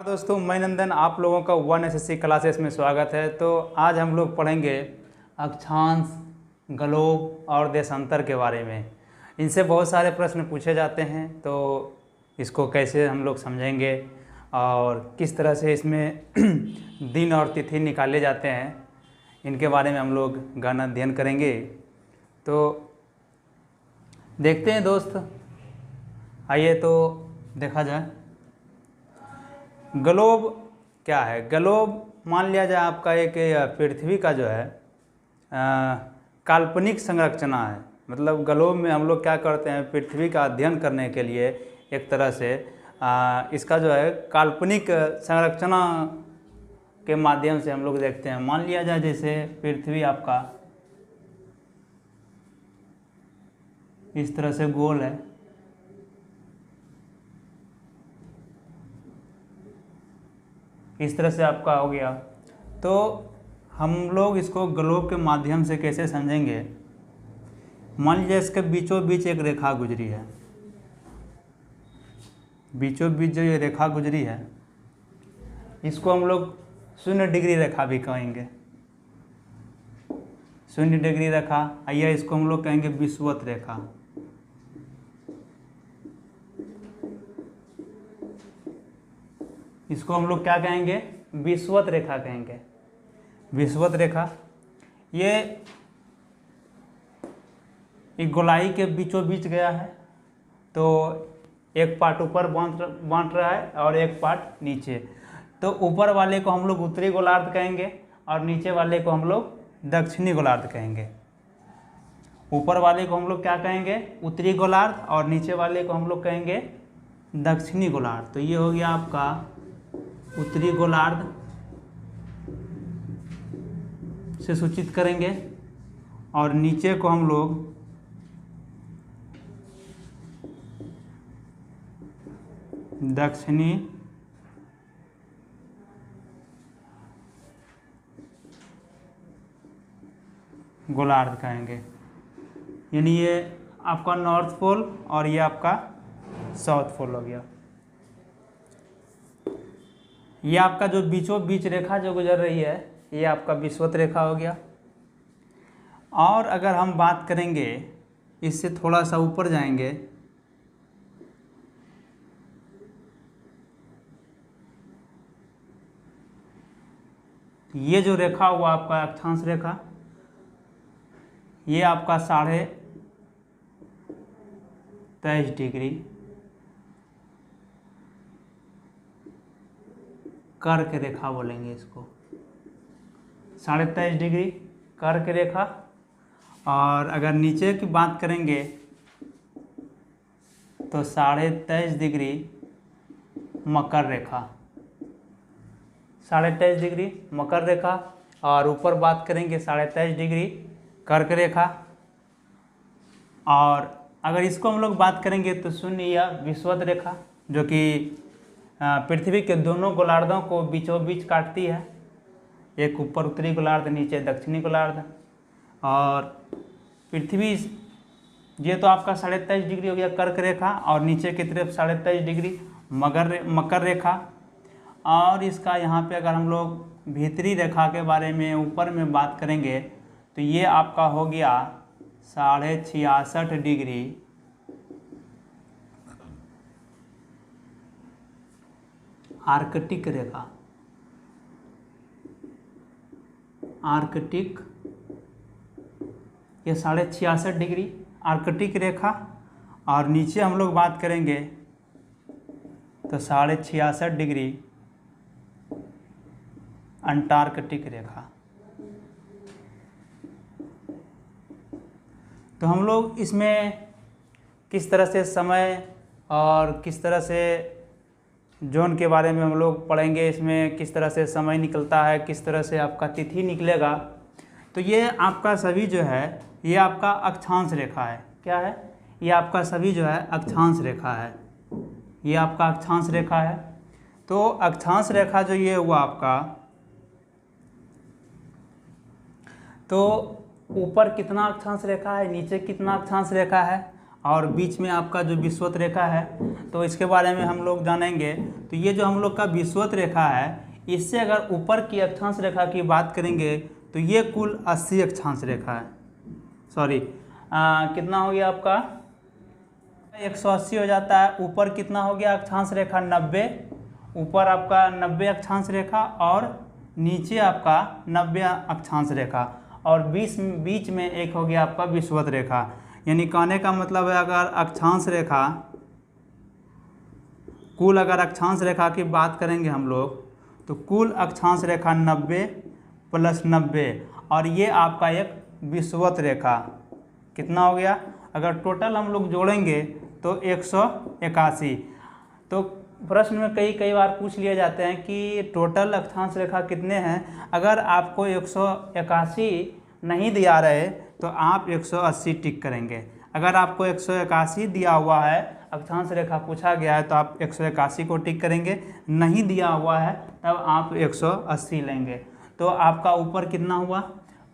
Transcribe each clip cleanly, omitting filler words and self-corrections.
दोस्तों, मैं नंदन, आप लोगों का 1 SSC क्लासेस में स्वागत है। तो आज हम लोग पढ़ेंगे अक्षांश, ग्लोब और देशांतर के बारे में। इनसे बहुत सारे प्रश्न पूछे जाते हैं, तो इसको कैसे हम लोग समझेंगे और किस तरह से इसमें दिन और तिथि निकाले जाते हैं, इनके बारे में हम लोग गहन अध्ययन करेंगे। तो देखते हैं दोस्त, आइए तो देखा जाए। ग्लोब क्या है? ग्लोब मान लिया जाए आपका एक पृथ्वी का जो है काल्पनिक संरचना है। मतलब ग्लोब में हम लोग क्या करते हैं, पृथ्वी का अध्ययन करने के लिए एक तरह से इसका जो है काल्पनिक संरचना के माध्यम से हम लोग देखते हैं। मान लिया जाए जैसे पृथ्वी आपका इस तरह से गोल है, इस तरह से आपका हो गया। तो हम लोग इसको ग्लोब के माध्यम से कैसे समझेंगे? मान लीजिए इसके बीचों बीच एक रेखा गुजरी है, बीचों बीच जो ये रेखा गुजरी है इसको हम लोग 0 डिग्री रेखा भी कहेंगे। 0 डिग्री रेखा, आइए इसको हम लोग कहेंगे विषुवत रेखा। इसको हम लोग क्या कहेंगे? विषुवत रेखा कहेंगे। विषुवत रेखा ये एक गोलाई के बीचों बीच गया है, तो एक पार्ट ऊपर बांट रहा है और एक पार्ट नीचे। तो ऊपर वाले को हम लोग उत्तरी गोलार्ध कहेंगे और नीचे वाले को हम लोग दक्षिणी गोलार्ध कहेंगे। ऊपर वाले को हम लोग क्या कहेंगे? उत्तरी गोलार्ध, और नीचे वाले को हम लोग कहेंगे दक्षिणी गोलार्ध। तो ये हो गया आपका उत्तरी गोलार्ध से सूचित करेंगे, और नीचे को हम लोग दक्षिणी गोलार्ध कहेंगे। यानी ये आपका नॉर्थ पोल और ये आपका साउथ पोल हो गया। ये आपका जो बीचों बीच रेखा जो गुजर रही है ये आपका विषुवत रेखा हो गया। और अगर हम बात करेंगे, इससे थोड़ा सा ऊपर जाएंगे, ये जो रेखा हुआ आपका अक्षांश रेखा, ये आपका 23.5 डिग्री कर्क रेखा बोलेंगे इसको। 23.5 डिग्री कर्क रेखा। और अगर नीचे की बात करेंगे तो 23.5 डिग्री मकर रेखा। 23.5 डिग्री मकर रेखा। और ऊपर बात करेंगे 23.5 डिग्री कर्क रेखा। और अगर इसको हम लोग बात करेंगे तो 0 या विषुवत रेखा, जो कि पृथ्वी के दोनों गोलार्धों को बीचों बीच काटती है। एक ऊपर उत्तरी गोलार्ध, नीचे दक्षिणी गोलार्ध। और पृथ्वी, ये तो आपका 23.5 डिग्री हो गया कर्क रेखा, और नीचे की तरफ 23.5 डिग्री मकर रेखा। और इसका यहाँ पे अगर हम लोग भीतरी रेखा के बारे में ऊपर में बात करेंगे तो ये आपका हो गया 66.5 डिग्री आर्कटिक रेखा। आर्कटिक, ये 66.5 डिग्री आर्कटिक रेखा। और नीचे हम लोग बात करेंगे तो 66.5 डिग्री अंटार्कटिक रेखा। तो हम लोग इसमें किस तरह से समय और किस तरह से जोन के बारे में हम लोग पढ़ेंगे। इसमें किस तरह से समय निकलता है, किस तरह से आपका तिथि निकलेगा। तो ये आपका सभी जो है ये आपका अक्षांश रेखा है। क्या है? ये आपका सभी जो है अक्षांश रेखा है। ये आपका अक्षांश रेखा है। तो अक्षांश रेखा जो ये हुआ आपका, तो ऊपर कितना अक्षांश रेखा है, नीचे कितना अक्षांश रेखा है, और बीच में आपका जो विषुवत रेखा है, तो इसके बारे में हम लोग जानेंगे। तो ये जो हम लोग का विषुवत रेखा है, इससे अगर ऊपर की अक्षांश रेखा की बात करेंगे तो ये कुल 80 अक्षांश रेखा है। सॉरी, कितना हो गया आपका 180 हो जाता है। ऊपर कितना हो गया अक्षांश रेखा 90, ऊपर आपका 90 अक्षांश रेखा और नीचे आपका 90 अक्षांश रेखा, और बीच में एक हो गया आपका विषुवत रेखा। यानी कहने का मतलब है अगर अक्षांश रेखा कुल अगर अक्षांश रेखा की बात करेंगे हम लोग, तो कुल अक्षांश रेखा 90 + 90, और ये आपका एक विषुवत रेखा कितना हो गया, अगर टोटल हम लोग जोड़ेंगे तो 181। तो प्रश्न में कई बार पूछ लिए जाते हैं कि टोटल अक्षांश रेखा कितने हैं। अगर आपको 181 नहीं दिया रहे तो आप 180 टिक करेंगे। अगर आपको 181 दिया हुआ है, अक्षांश रेखा पूछा गया है, तो आप 181 को टिक करेंगे। नहीं दिया हुआ है तब आप 180 लेंगे। तो आपका ऊपर कितना हुआ,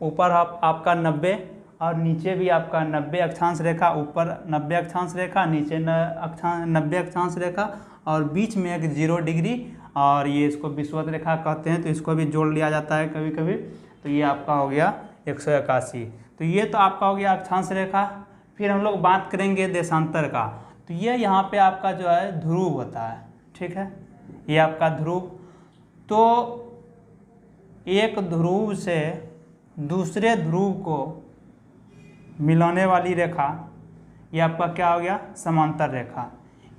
ऊपर आपका 90 और नीचे भी आपका 90 अक्षांश रेखा, ऊपर 90 अक्षांश रेखा, नीचे 90 अक्षांश रेखा, और बीच में एक 0 डिग्री, और ये इसको विषुवत रेखा कहते हैं, तो इसको भी जोड़ लिया जाता है कभी कभी। तो ये आपका हो गया 181। तो ये तो आपका हो गया अक्षांश रेखा। फिर हम लोग बात करेंगे देशांतर का। तो ये यहाँ पे आपका जो है ध्रुव होता है, ठीक है, ये आपका ध्रुव। तो एक ध्रुव से दूसरे ध्रुव को मिलाने वाली रेखा, ये आपका क्या हो गया, समांतर रेखा।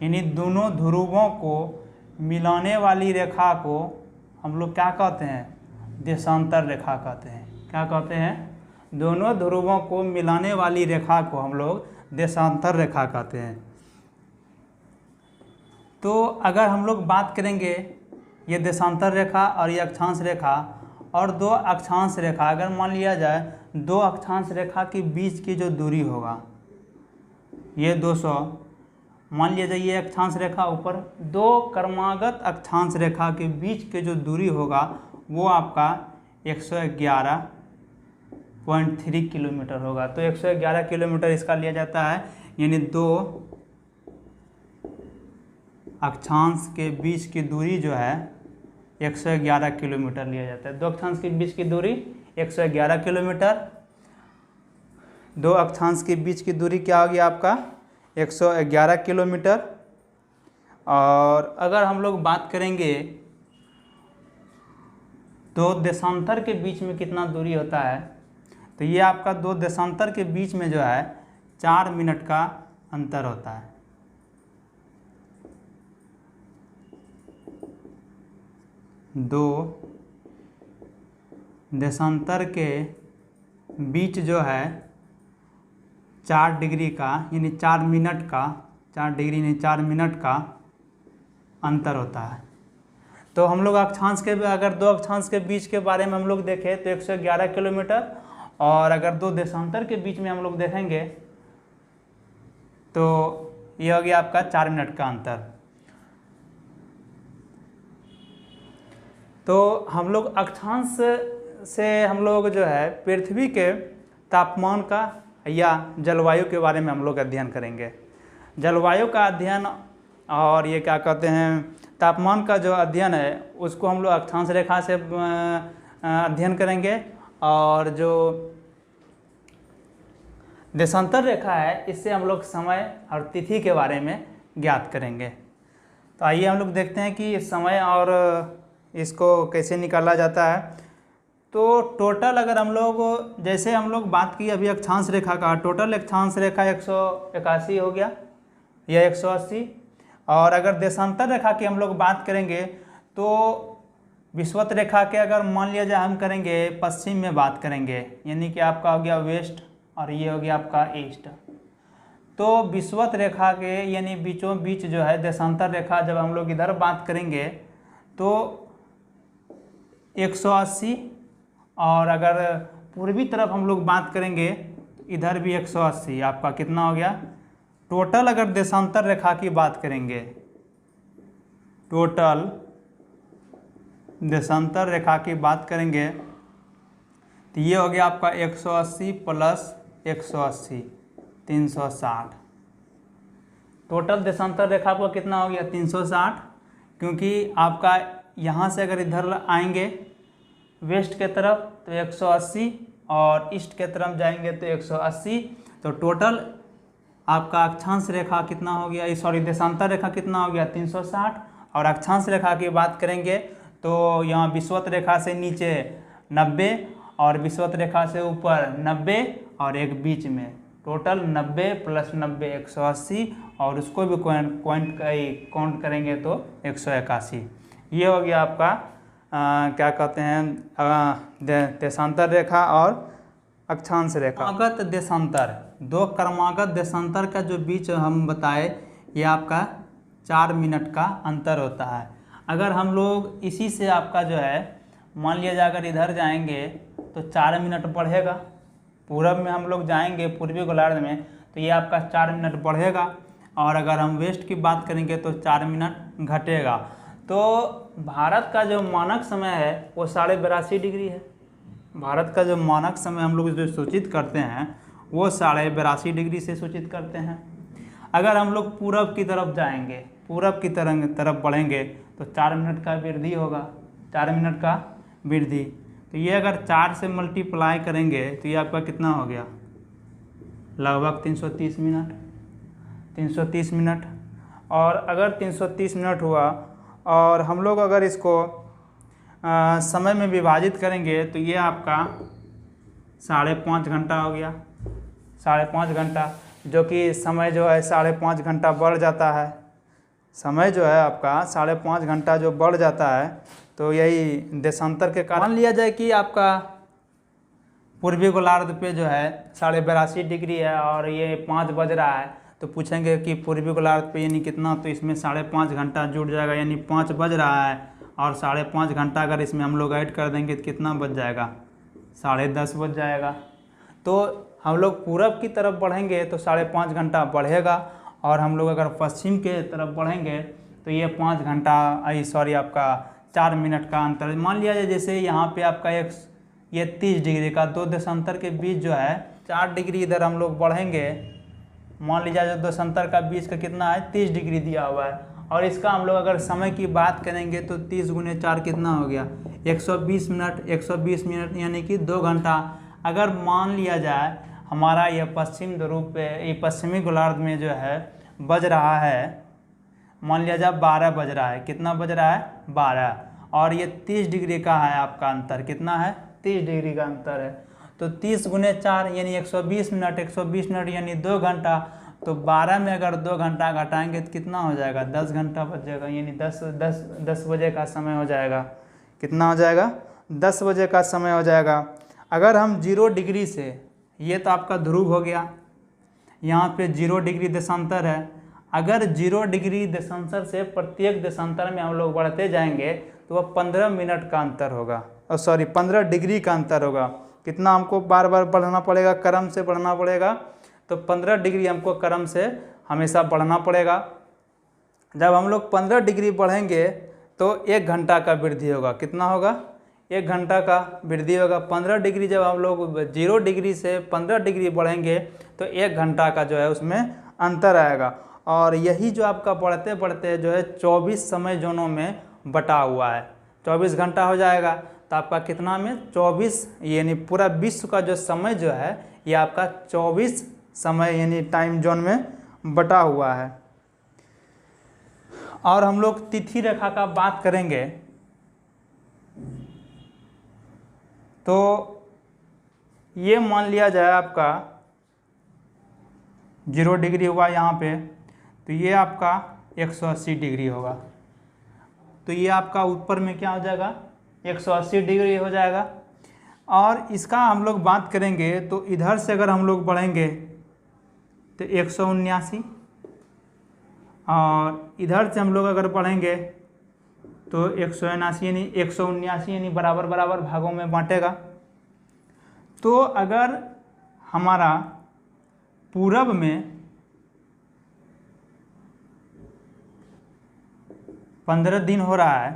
यानी दोनों ध्रुवों को मिलाने वाली रेखा को हम लोग क्या कहते हैं, देशांतर रेखा कहते हैं। क्या कहते हैं, दोनों ध्रुवों को मिलाने वाली रेखा को हम लोग देशांतर रेखा कहते हैं। तो अगर हम लोग बात करेंगे ये देशांतर रेखा और ये अक्षांश रेखा और दो अक्षांश रेखा, अगर मान लिया जाए दो अक्षांश रेखा के बीच की जो दूरी होगा ये 200, मान लिया जाए ये अक्षांश रेखा ऊपर, दो क्रमागत अक्षांश रेखा के बीच के जो दूरी होगा वो आपका 111.3 किलोमीटर होगा। तो 111 किलोमीटर इसका लिया जाता है। यानी दो अक्षांश के बीच की दूरी जो है 111 किलोमीटर लिया जाता है। दो अक्षांश के बीच की दूरी 111 किलोमीटर। दो अक्षांश के बीच की दूरी क्या होगी आपका 111 किलोमीटर। और अगर हम लोग बात करेंगे दो देशांतर के बीच में कितना दूरी होता है, तो ये आपका दो देशांतर के बीच में जो है 4 मिनट का अंतर होता है। दो देशांतर के बीच जो है 4 डिग्री का, यानी 4 मिनट का, 4 डिग्री नहीं 4 मिनट का अंतर होता है। तो हम लोग अक्षांश के, अगर दो अक्षांश के बीच के बारे में हम लोग देखें तो 111 किलोमीटर, और अगर दो देशांतर के बीच में हम लोग देखेंगे तो ये हो गया आपका 4 मिनट का अंतर। तो हम लोग अक्षांश से हम लोग जो है पृथ्वी के तापमान का या जलवायु के बारे में हम लोग अध्ययन करेंगे। जलवायु का अध्ययन और ये क्या कहते हैं तापमान का जो अध्ययन है उसको हम लोग अक्षांश रेखा से अध्ययन करेंगे, और जो देशांतर रेखा है इससे हम लोग समय और तिथि के बारे में ज्ञात करेंगे। तो आइए हम लोग देखते हैं कि समय और इसको कैसे निकाला जाता है। तो टोटल अगर हम लोग, जैसे हम लोग बात की अभी अक्षांश रेखा का, टोटल अक्षांश रेखा 181 हो गया या 180, और अगर देशांतर रेखा की हम लोग बात करेंगे तो विषुवत रेखा के अगर मान लिया जाए हम करेंगे पश्चिम में बात करेंगे, यानी कि आपका हो गया वेस्ट और ये हो गया आपका ईस्ट। तो विषुवत रेखा के यानी बीचों बीच जो है देशांतर रेखा, जब हम लोग इधर बात करेंगे तो 180, और अगर पूर्वी तरफ हम लोग बात करेंगे तो इधर भी 180, आपका कितना हो गया टोटल। अगर देशांतर रेखा की बात करेंगे, टोटल देशांतर रेखा की बात करेंगे तो ये हो गया आपका 180 + 180 360, टोटल देशांतर रेखा आपका कितना हो गया 360, क्योंकि आपका यहाँ से अगर इधर आएंगे वेस्ट के तरफ तो 180 और ईस्ट के तरफ जाएंगे तो 180, तो टोटल आपका अक्षांश रेखा कितना हो गया, सॉरी देशांतर रेखा कितना हो गया 360। और अक्षांश रेखा की बात करेंगे तो यहाँ विषुवत रेखा से नीचे 90 और विषुवत रेखा से ऊपर 90 और एक बीच में, टोटल 90 + 90 180, और उसको भी काउंट करेंगे तो 181। ये हो गया आपका क्या कहते हैं देशांतर रेखा और अक्षांश रेखा। क्रमागत देशांतर, दो क्रमागत देशांतर का जो बीच हम बताए ये आपका 4 मिनट का अंतर होता है। अगर हम लोग इसी से आपका जो है मान लिया जाए अगर इधर जाएंगे तो 4 मिनट बढ़ेगा, पूरब में हम लोग जाएंगे पूर्वी गोलार्ध में तो ये आपका 4 मिनट बढ़ेगा, और अगर हम वेस्ट की बात करेंगे तो 4 मिनट घटेगा। तो भारत का जो मानक समय है वो 82.5 डिग्री है। भारत का जो मानक समय हम लोग जो सूचित करते हैं वो 82.5 डिग्री से सूचित करते हैं। अगर हम लोग पूरब की तरफ जाएंगे, पूरब की तरफ बढ़ेंगे तो 4 मिनट का वृद्धि होगा, 4 मिनट का वृद्धि। तो ये अगर 4 से मल्टीप्लाई करेंगे तो ये आपका कितना हो गया, लगभग 330 मिनट, 330 मिनट। और अगर 330 मिनट हुआ और हम लोग अगर इसको समय में विभाजित करेंगे तो ये आपका 5.5 घंटा हो गया, 5.5 घंटा, जो कि समय जो है 5.5 घंटा बढ़ जाता है। समय जो है आपका 5.5 घंटा जो बढ़ जाता है तो यही देशांतर के कारण। मान लिया जाए कि आपका पूर्वी गोलार्ध पे जो है 82.5 डिग्री है और ये 5 बज रहा है, तो पूछेंगे कि पूर्वी गोलार्ध पे यानी कितना, तो इसमें 5.5 घंटा जुड़ जाएगा, यानी 5 बज रहा है और 5.5 घंटा अगर इसमें हम लोग ऐड कर देंगे तो कितना बज जाएगा, 10:30 बज जाएगा। तो हम लोग पूरब की तरफ बढ़ेंगे तो 5.5 घंटा बढ़ेगा, और हम लोग अगर पश्चिम के तरफ बढ़ेंगे तो ये 5 घंटा आपका 4 मिनट का अंतर। मान लिया जाए जैसे यहाँ पे आपका ये 30 डिग्री का, दो देशांतर के बीच जो है 4 डिग्री इधर हम लोग बढ़ेंगे, मान लीजिए जो देशांतर का बीच का कितना है 30 डिग्री दिया हुआ है, और इसका हम लोग अगर समय की बात करेंगे तो 30 × 4 कितना हो गया 120 मिनट, 120 मिनट यानी कि 2 घंटा। अगर मान लिया जाए हमारा यह पश्चिम ध्रुव पे, ये पश्चिमी गोलार्ध में जो है बज रहा है, मान लिया जाए 12 बज रहा है, कितना बज रहा है 12, और ये 30 डिग्री का है आपका अंतर, कितना है 30 डिग्री का अंतर है। तो 30 × 4 यानी 120 मिनट, 120 मिनट यानी 2 घंटा, तो 12 में अगर 2 घंटा घटाएंगे तो कितना हो जाएगा 10 घंटा बच जाएगा, यानी 10 बजे का समय हो जाएगा। कितना हो जाएगा 10 बजे का समय हो जाएगा। अगर हम 0 डिग्री से, ये तो आपका ध्रुव हो गया, यहाँ पे 0 डिग्री देशांतर है, अगर 0 डिग्री देशांतर से प्रत्येक देशांतर में हम लोग बढ़ते जाएंगे तो वह 15 मिनट का अंतर होगा, और सॉरी 15 डिग्री का अंतर होगा। कितना हमको बार बार बढ़ना पड़ेगा, क्रम से बढ़ना पड़ेगा, तो 15 डिग्री हमको क्रम से हमेशा बढ़ना पड़ेगा। जब हम लोग 15 डिग्री बढ़ेंगे तो 1 घंटा का वृद्धि होगा, कितना होगा 1 घंटा का वृद्धि होगा। 15 डिग्री जब हम लोग 0 डिग्री से 15 डिग्री बढ़ेंगे तो 1 घंटा का जो है उसमें अंतर आएगा। और यही जो आपका बढ़ते बढ़ते जो है 24 समय जोनों में बटा हुआ है, 24 घंटा हो जाएगा, तो आपका कितना में 24, यानी पूरा विश्व का जो समय जो है ये आपका 24 समय यानी टाइम जोन में बटा हुआ है। और हम लोग तिथि रेखा का बात करेंगे तो ये मान लिया जाए आपका 0 डिग्री हुआ यहाँ पे, तो ये आपका 180 डिग्री होगा, तो ये आपका ऊपर में क्या हो जाएगा 180 डिग्री हो जाएगा। और इसका हम लोग बात करेंगे तो इधर से अगर हम लोग बढ़ेंगे तो 179, और इधर से हम लोग अगर बढ़ेंगे तो 179 यानी बराबर बराबर भागों में बांटेगा। तो अगर हमारा पूरब में 15 दिन हो रहा है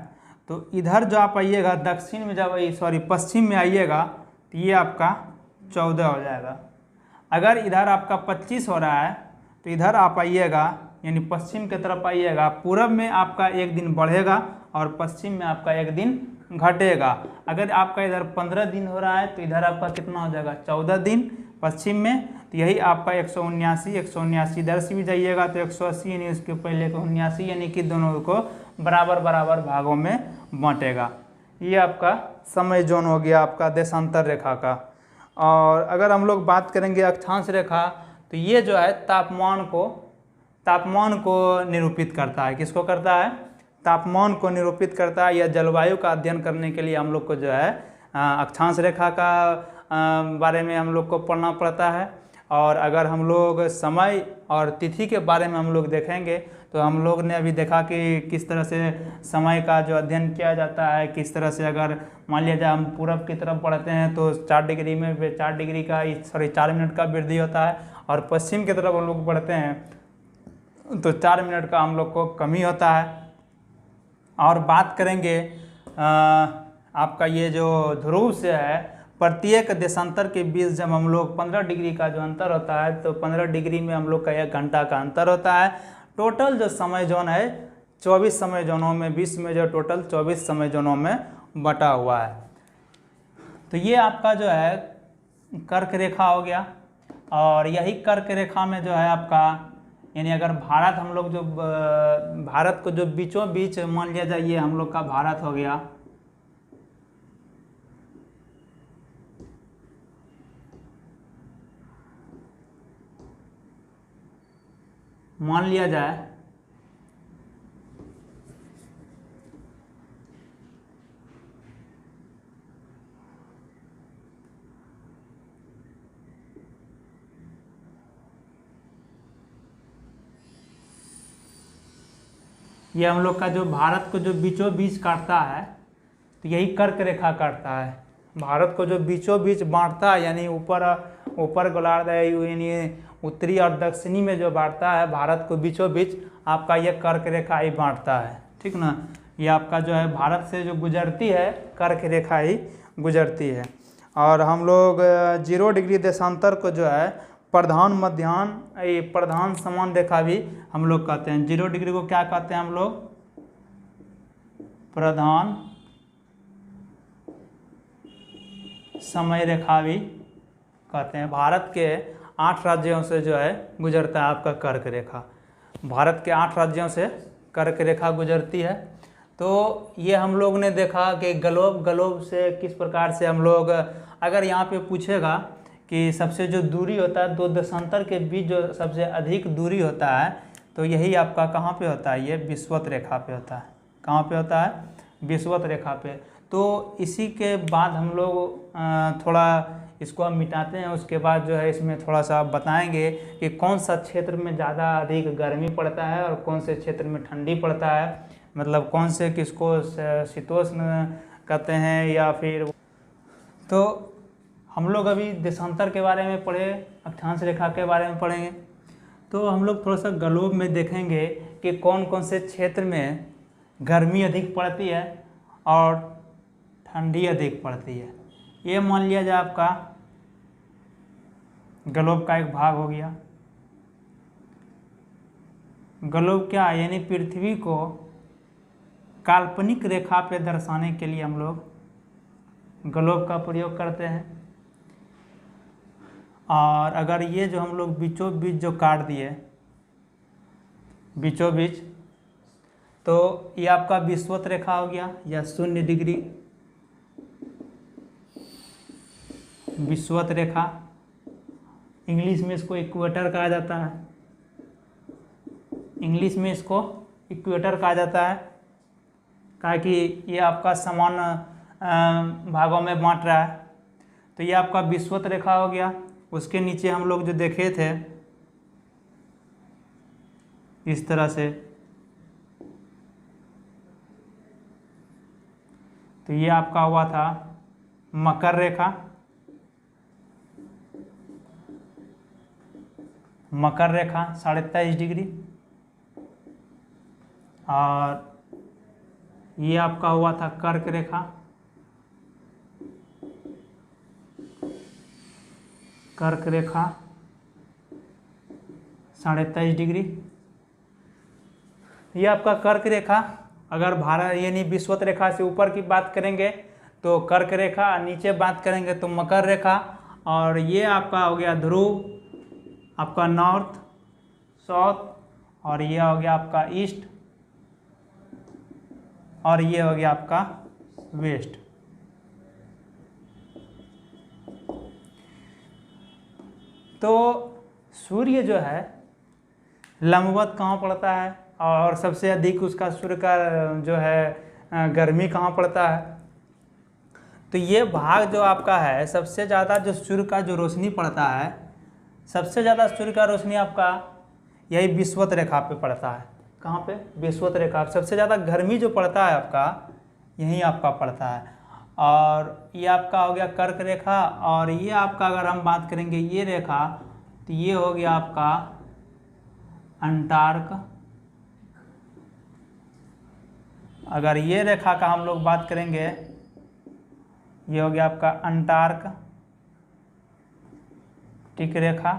तो इधर जो आप आइएगा दक्षिण में, जब पश्चिम में आइएगा तो ये आपका 14 हो जाएगा। अगर इधर आपका 25 हो रहा है तो इधर आप आइएगा यानी पश्चिम की तरफ आइएगा, पूरब में आपका एक दिन बढ़ेगा और पश्चिम में आपका एक दिन घटेगा। अगर आपका इधर 15 दिन हो रहा है तो इधर आपका कितना हो जाएगा, 14 दिन पश्चिम में। तो यही आपका 179 इधर से भी जाइएगा तो 180 यानी उसके पहले को 79, यानी कि दोनों को बराबर बराबर भागों में बांटेगा। ये आपका समय जोन हो गया आपका देशांतर रेखा का। और अगर हम लोग बात करेंगे अक्षांश रेखा, तो ये जो है तापमान को निरूपित करता है। किसको करता है, तापमान को निरूपित करता है। या जलवायु का अध्ययन करने के लिए हम लोग को जो है अक्षांश रेखा का बारे में हम लोग को पढ़ना पड़ता है। और अगर हम लोग समय और तिथि के बारे में हम लोग देखेंगे तो हम लोग ने अभी देखा कि किस तरह से समय का जो अध्ययन किया जाता है, किस तरह से अगर मान लिया जाए हम पूरब की तरफ बढ़ते हैं तो 4 डिग्री में 4 डिग्री का 4 मिनट का वृद्धि होता है, और पश्चिम की तरफ हम लोग बढ़ते हैं तो 4 मिनट का हम लोग को कमी होता है। और बात करेंगे आपका ये जो ध्रुव से है, प्रत्येक देशांतर के बीच जब हम लोग 15 डिग्री का जो अंतर होता है तो 15 डिग्री में हम लोग का 1 घंटा का अंतर होता है। टोटल जो समय जोन है 24 समय जोनों में, विश्व में जो टोटल 24 समय जोनों में बटा हुआ है। तो ये आपका जो है कर्क रेखा हो गया। और यही कर्क रेखा में जो है आपका, यानी अगर भारत हम लोग जो भारत को जो बीचों बीच मान लिया जाए, ये हम लोग का भारत हो गया। मान लिया जाए ये हम लोग का जो भारत को जो बीचों बीच काटता है तो यही कर्क रेखा काटता है। भारत को जो बीचों बीच बांटता है, यानी ऊपर गोलार्ध है, यानी उत्तरी और दक्षिणी में जो बांटता है भारत को बीचों बीच, आपका ये कर्क रेखा ही बांटता है। ठीक ना, ये आपका जो है भारत से जो गुजरती है कर्क रेखा ही गुजरती है। और हम लोग 0 डिग्री देशांतर को जो है प्रधान मध्याह्न, ये प्रधान समान रेखा भी हम लोग कहते हैं। 0 डिग्री को क्या कहते हैं हम लोग, प्रधान समय रेखा भी कहते हैं। भारत के 8 राज्यों से जो है गुजरता है आपका कर्क रेखा। भारत के 8 राज्यों से कर्क रेखा गुजरती है। तो ये हम लोग ने देखा कि ग्लोब से किस प्रकार से हम लोग, अगर यहाँ पे पूछेगा कि सबसे जो दूरी होता है 2 देशांतर के बीच जो सबसे अधिक दूरी होता है, तो यही आपका कहाँ पे होता है, ये विषुवत रेखा पे होता है। कहाँ पे होता है, विषुवत रेखा पे। तो इसी के बाद हम लोग थोड़ा इसको हम मिटाते हैं, उसके बाद जो है इसमें थोड़ा सा बताएंगे कि कौन सा क्षेत्र में ज़्यादा अधिक गर्मी पड़ता है और कौन से क्षेत्र में ठंडी पड़ता है, मतलब कौन से किसको शीतोष्ण कहते हैं या फिर। तो हम लोग अभी देशांतर के बारे में पढ़े, अक्षांश रेखा के बारे में पढ़ेंगे। तो हम लोग थोड़ा सा ग्लोब में देखेंगे कि कौन कौन से क्षेत्र में गर्मी अधिक पड़ती है और ठंडी अधिक पड़ती है। ये मान लिया जाए आपका ग्लोब का एक भाग हो गया। ग्लोब क्या है, यानी पृथ्वी को काल्पनिक रेखा पे दर्शाने के लिए हम लोग ग्लोब का प्रयोग करते हैं। और अगर ये जो हम लोग बीचों बीच जो काट दिए बीचों बीच, तो ये आपका विषुवत रेखा हो गया या 0 डिग्री विषुवत रेखा। इंग्लिश में इसको इक्वेटर कहा जाता है। इंग्लिश में इसको इक्वेटर कहा जाता है, कहा कि ये आपका समान भागों में बांट रहा है। तो ये आपका विषुवत रेखा हो गया। उसके नीचे हम लोग जो देखे थे इस तरह से, तो ये आपका हुआ था मकर रेखा। मकर रेखा 23.5 डिग्री। और ये आपका हुआ था कर्क रेखा। कर्क रेखा 23.5 डिग्री। ये आपका कर्क रेखा, अगर भारत यानी विषुवत रेखा से ऊपर की बात करेंगे तो कर्क रेखा, नीचे बात करेंगे तो मकर रेखा, और ये आपका हो गया ध्रुव, आपका नॉर्थ साउथ, और ये हो गया आपका ईस्ट, और ये हो गया आपका वेस्ट। तो सूर्य जो है लंबवत कहाँ पड़ता है, और सबसे अधिक उसका सूर्य का जो है गर्मी कहाँ पड़ता है। तो ये भाग जो आपका है, सबसे ज़्यादा जो सूर्य का जो रोशनी पड़ता है, सबसे ज़्यादा सूर्य का रोशनी आपका यही विषुवत रेखा पे पड़ता है। कहाँ पे? विषुवत रेखा। सबसे ज़्यादा गर्मी जो पड़ता है आपका यहीं आपका पड़ता है। और ये आपका हो गया कर्क रेखा, और ये आपका अगर हम बात करेंगे ये रेखा, तो ये हो गया आपका अंटार्क। अगर ये रेखा का हम लोग बात करेंगे, ये हो गया आपका अंटार्कटिक रेखा,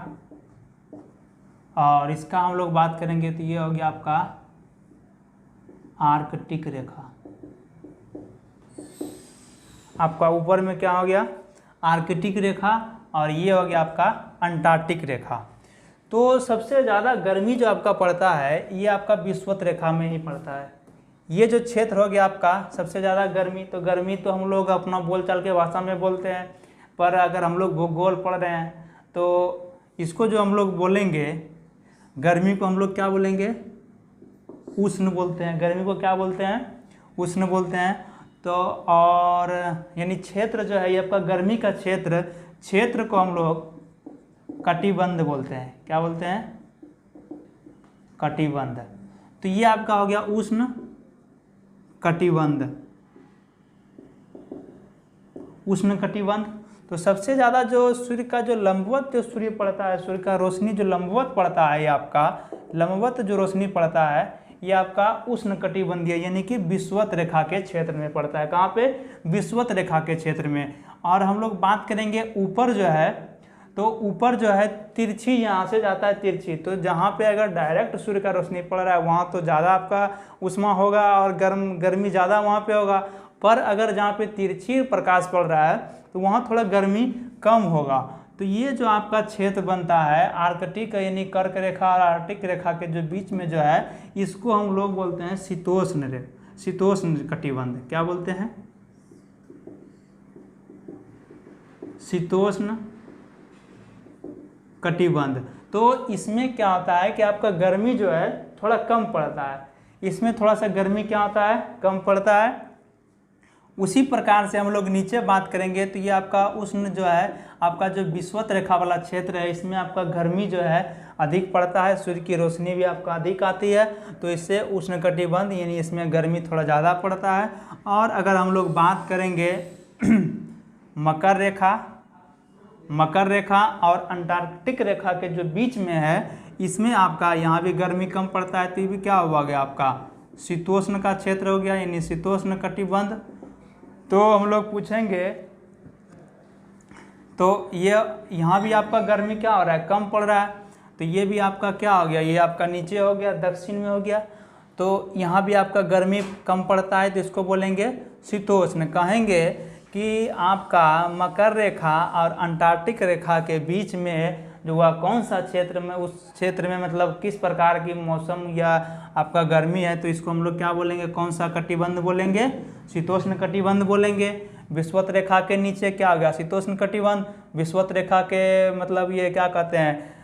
और इसका हम लोग बात करेंगे तो ये हो गया आपका आर्कटिक रेखा। आपका ऊपर में क्या हो गया? आर्कटिक रेखा, और ये हो गया आपका अंटार्कटिक रेखा। तो सबसे ज़्यादा गर्मी जो आपका पड़ता है ये आपका विषुवत रेखा में ही पड़ता है। ये जो क्षेत्र हो गया आपका सबसे ज़्यादा गर्मी, तो गर्मी तो हम लोग अपना बोलचाल के भाषा में बोलते हैं, पर अगर हम लोग भूगोल पढ़ रहे हैं तो इसको जो हम लोग बोलेंगे, गर्मी को हम लोग क्या बोलेंगे? उष्ण बोलते हैं। गर्मी को क्या बोलते हैं? उष्ण बोलते हैं। तो और यानी क्षेत्र जो है ये आपका गर्मी का क्षेत्र को हम लोग कटिबंध बोलते हैं। क्या बोलते हैं? कटिबंध। तो ये आपका हो गया उष्ण कटिबंध, उष्ण कटिबंध। तो सबसे ज़्यादा जो सूर्य का जो लंबवत जो सूर्य पड़ता है, सूर्य का रोशनी जो लंबवत पड़ता है, ये आपका लंबवत जो रोशनी पड़ता है ये आपका उष्ण कटिबंधीय यानी कि विषुवत रेखा के क्षेत्र में पड़ता है। कहाँ पे? विषुवत रेखा के क्षेत्र में। और हम लोग बात करेंगे ऊपर जो है, तो ऊपर जो है तिरछी, यहाँ से जाता है तिरछी, तो जहाँ पे अगर डायरेक्ट सूर्य का रोशनी पड़ रहा है वहाँ तो ज़्यादा आपका उष्मा होगा और गर्मी ज़्यादा वहाँ पे होगा। पर अगर जहाँ पे तिरछी प्रकाश पड़ रहा है तो वहाँ थोड़ा गर्मी कम होगा। तो ये जो आपका क्षेत्र बनता है आर्कटिक यानी कर्क रेखा और आर्कटिक रेखा के जो बीच में जो है, इसको हम लोग बोलते हैं शीतोष्ण कटिबंध। क्या बोलते हैं? शीतोष्ण कटिबंध। तो इसमें क्या होता है कि आपका गर्मी जो है थोड़ा कम पड़ता है, इसमें थोड़ा सा गर्मी क्या होता है? कम पड़ता है। उसी प्रकार से हम लोग नीचे बात करेंगे तो ये आपका उष्ण जो है, आपका जो विषुवत रेखा वाला क्षेत्र है, इसमें आपका गर्मी जो है अधिक पड़ता है, सूर्य की रोशनी भी आपका अधिक आती है, तो इससे उष्ण कटिबंध यानी इसमें गर्मी थोड़ा ज़्यादा पड़ता है। और अगर हम लोग बात करेंगे मकर रेखा और अंटार्कटिक रेखा के जो बीच में है, इसमें आपका यहाँ भी गर्मी कम पड़ता है, तो ये भी क्या हुआ गया आपका शीतोष्ण का क्षेत्र हो गया यानी शीतोष्ण कटिबंध। तो हम लोग पूछेंगे तो ये यहाँ भी आपका गर्मी क्या हो रहा है? कम पड़ रहा है, तो ये भी आपका क्या हो गया? ये आपका नीचे हो गया, दक्षिण में हो गया, तो यहाँ भी आपका गर्मी कम पड़ता है, तो इसको बोलेंगे शीतोष्ण। कहेंगे कि आपका मकर रेखा और अंटार्कटिक रेखा के बीच में जो वह कौन सा क्षेत्र में, उस क्षेत्र में मतलब किस प्रकार की मौसम या आपका गर्मी है, तो इसको हम लोग क्या बोलेंगे? कौन सा कटिबंध बोलेंगे? शीतोष्ण कटिबंध बोलेंगे। विषुवत रेखा के नीचे क्या हो गया? शीतोष्ण कटिबंध। विषुवत रेखा के मतलब ये क्या कहते हैं,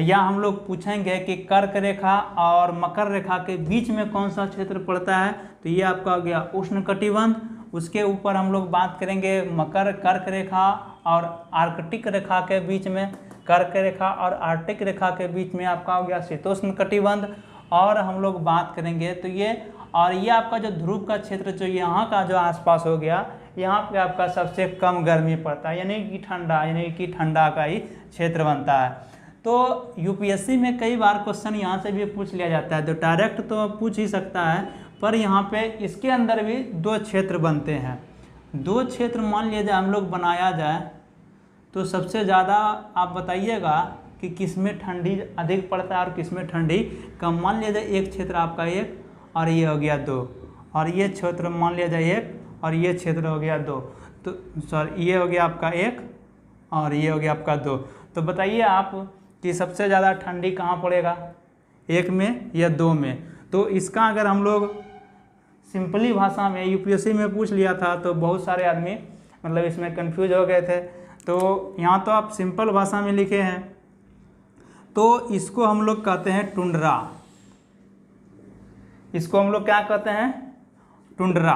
या हम लोग पूछेंगे कि कर्क रेखा और मकर रेखा के बीच में कौन सा क्षेत्र पड़ता है, तो ये आपका हो गया उष्ण कटिबंध। उसके ऊपर हम लोग बात करेंगे कर्क रेखा और आर्कटिक रेखा के बीच में, कर्क रेखा और आर्कटिक रेखा के बीच में आपका हो गया शीतोष्ण कटिबंध। और हम लोग बात करेंगे तो ये आपका जो ध्रुव का क्षेत्र जो यहाँ का जो आसपास हो गया, यहाँ पे आपका सबसे कम गर्मी पड़ता है यानी कि ठंडा का ही क्षेत्र बनता है। तो यूपीएससी में कई बार क्वेश्चन यहाँ से भी पूछ लिया जाता है, तो डायरेक्ट तो पूछ ही सकता है, पर यहाँ पे इसके अंदर भी दो क्षेत्र बनते हैं। दो क्षेत्र मान लिया जाए हम लोग बनाया जाए, तो सबसे ज़्यादा आप बताइएगा कि किस में ठंडी अधिक पड़ता है और किस में ठंडी कम। मान लिया जाए एक क्षेत्र आपका 1 और ये हो गया 2, और ये क्षेत्र मान लिया जाए 1 और ये क्षेत्र हो गया 2, तो सॉरी ये हो गया आपका 1 और ये हो गया आपका 2। तो बताइए आप कि सबसे ज़्यादा ठंडी कहाँ पड़ेगा, 1 में या 2 में। तो इसका अगर हम लोग सिंपली भाषा में यूपीएससी में पूछ लिया था तो बहुत सारे आदमी मतलब इसमें कंफ्यूज हो गए थे। तो यहाँ तो आप सिंपल भाषा में लिखे हैं, तो इसको हम लोग कहते हैं टुंड्रा। इसको हम लोग क्या कहते हैं, टुंड्रा।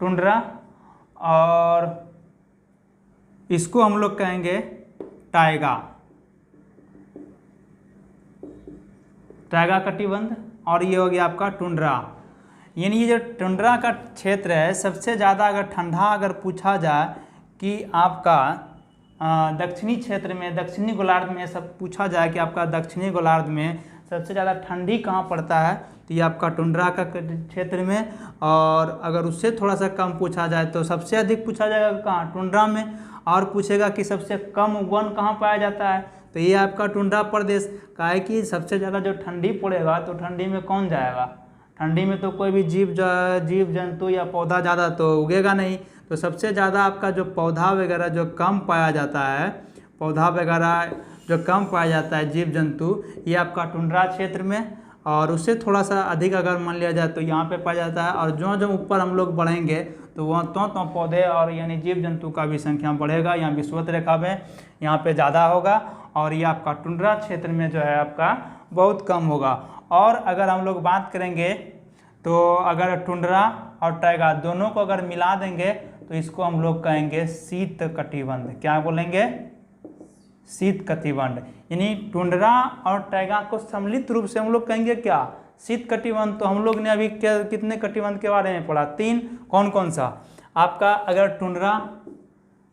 टुंड्रा। और इसको हम लोग कहेंगे टाइगा। टाइगा कटिबंध। और ये हो गया आपका टुंड्रा। यानी ये जो टुंड्रा का क्षेत्र है, सबसे ज़्यादा अगर ठंडा अगर पूछा जाए कि आपका दक्षिणी क्षेत्र में, दक्षिणी गोलार्ध में सब पूछा जाए कि आपका दक्षिणी गोलार्ध में सबसे ज़्यादा ठंडी कहाँ पड़ता है, तो ये आपका टुंड्रा का क्षेत्र में। और अगर उससे थोड़ा सा कम पूछा जाए तो सबसे अधिक पूछा जाएगा कहाँ, टुंड्रा में। और पूछेगा कि सबसे कम वन कहाँ पाया जाता है, तो ये आपका टुंड्रा प्रदेश का है कि सबसे ज़्यादा जो ठंडी पड़ेगा तो ठंडी में कौन जाएगा, ठंडी में तो कोई भी जीव जंतु या पौधा ज़्यादा तो उगेगा नहीं। तो सबसे ज़्यादा आपका जो पौधा वगैरह जो कम पाया जाता है, पौधा वगैरह जो कम पाया जाता है जीव जंतु, ये आपका टुंड्रा क्षेत्र में। और उससे थोड़ा सा अधिक अगर मान लिया जाए तो यहाँ पे पाया जाता है। और जो जो ऊपर हम लोग बढ़ेंगे तो वहाँ तो पौधे और यानी जीव जंतु का भी संख्या बढ़ेगा। यहाँ विषुवत रेखा में यहाँ पे ज़्यादा होगा और ये आपका टुंड्रा क्षेत्र में जो है आपका बहुत कम होगा। और अगर हम लोग बात करेंगे तो अगर टुंड्रा और टाइगा दोनों को अगर मिला देंगे तो इसको हम लोग कहेंगे शीत कटिबंध। क्या बोलेंगे, शीत कटिबंध। यानी टुंड्रा और टाइगा को सम्मिलित रूप से हम लोग कहेंगे क्या, शीत कटिबंध। तो हम लोग ने अभी कितने कटिबंध के बारे में पढ़ा, 3। कौन कौन सा आपका, अगर टुंड्रा,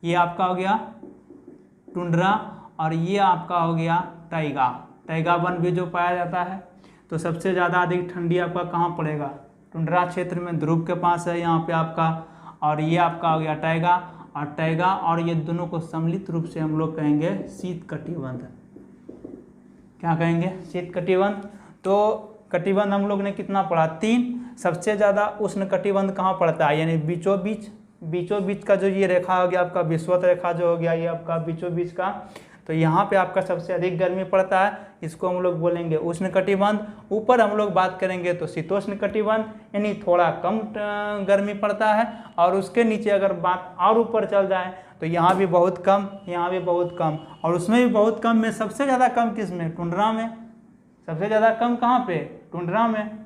ये आपका हो गया टुंड्रा और ये आपका हो गया टाइगा। टाइगा वन भी जो पाया जाता है। तो सबसे ज़्यादा अधिक ठंडी आपका कहाँ पड़ेगा, टुंड्रा क्षेत्र में, ध्रुव के पास है यहाँ पे आपका। और ये आपका हो गया टाइगा, और टाइगा और ये दोनों को सम्मिलित रूप से हम लोग कहेंगे शीत कटिबंध। क्या कहेंगे, शीत कटिबंध। तो कटिबंध हम लोग ने कितना पढ़ा, 3। सबसे ज़्यादा उष्ण कटिबंध कहाँ पड़ता है, यानी बीचों बीच का जो ये रेखा हो गया आपका विषुवत रेखा जो हो गया ये आपका बीचों बीच का, तो यहाँ पे आपका सबसे अधिक गर्मी पड़ता है। इसको हम लोग बोलेंगे उष्ण कटिबंध। ऊपर हम लोग बात करेंगे तो शीतोष्ण कटिबंध, यानी थोड़ा कम गर्मी पड़ता है। और उसके नीचे अगर बात और ऊपर चल जाए तो यहाँ भी बहुत कम, यहाँ भी बहुत कम, और उसमें भी बहुत कम में सबसे ज़्यादा कम किस में, टुंड्रा में। सबसे ज़्यादा कम कहाँ पे, टुंड्रा में।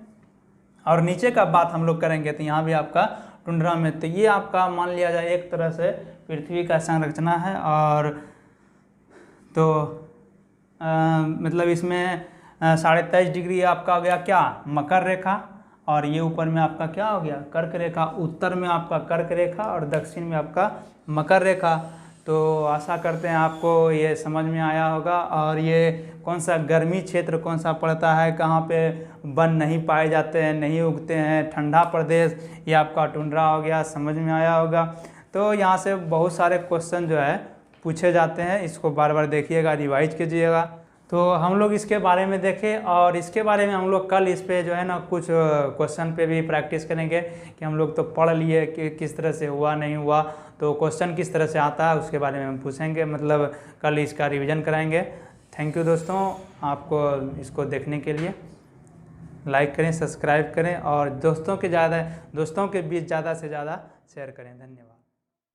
और नीचे का बात हम लोग करेंगे तो यहाँ भी आपका टुंड्रा में। तो ये आपका मान लिया जाए एक तरह से पृथ्वी का संरचना है। और तो मतलब इसमें 23.5 डिग्री आपका हो गया क्या, मकर रेखा। और ये ऊपर में आपका क्या हो गया, कर्क रेखा। उत्तर में आपका कर्क रेखा और दक्षिण में आपका मकर रेखा। तो आशा करते हैं आपको ये समझ में आया होगा। और ये कौन सा गर्मी क्षेत्र कौन सा पड़ता है, कहाँ पे वन नहीं पाए जाते हैं, नहीं उगते हैं, ठंडा प्रदेश, ये आपका टुंड्रा हो गया, समझ में आया होगा। तो यहाँ से बहुत सारे क्वेश्चन जो है पूछे जाते हैं, इसको बार बार देखिएगा, रिवाइज कीजिएगा। तो हम लोग इसके बारे में देखें और इसके बारे में हम लोग कल इस पे जो है ना कुछ क्वेश्चन पे भी प्रैक्टिस करेंगे कि हम लोग तो पढ़ लिए कि किस तरह से हुआ नहीं हुआ, तो क्वेश्चन किस तरह से आता है उसके बारे में हम पूछेंगे, मतलब कल इसका रिवीजन कराएंगे। थैंक यू दोस्तों, आपको इसको देखने के लिए लाइक करें, सब्सक्राइब करें और दोस्तों के बीच ज़्यादा से ज़्यादा शेयर करें। धन्यवाद।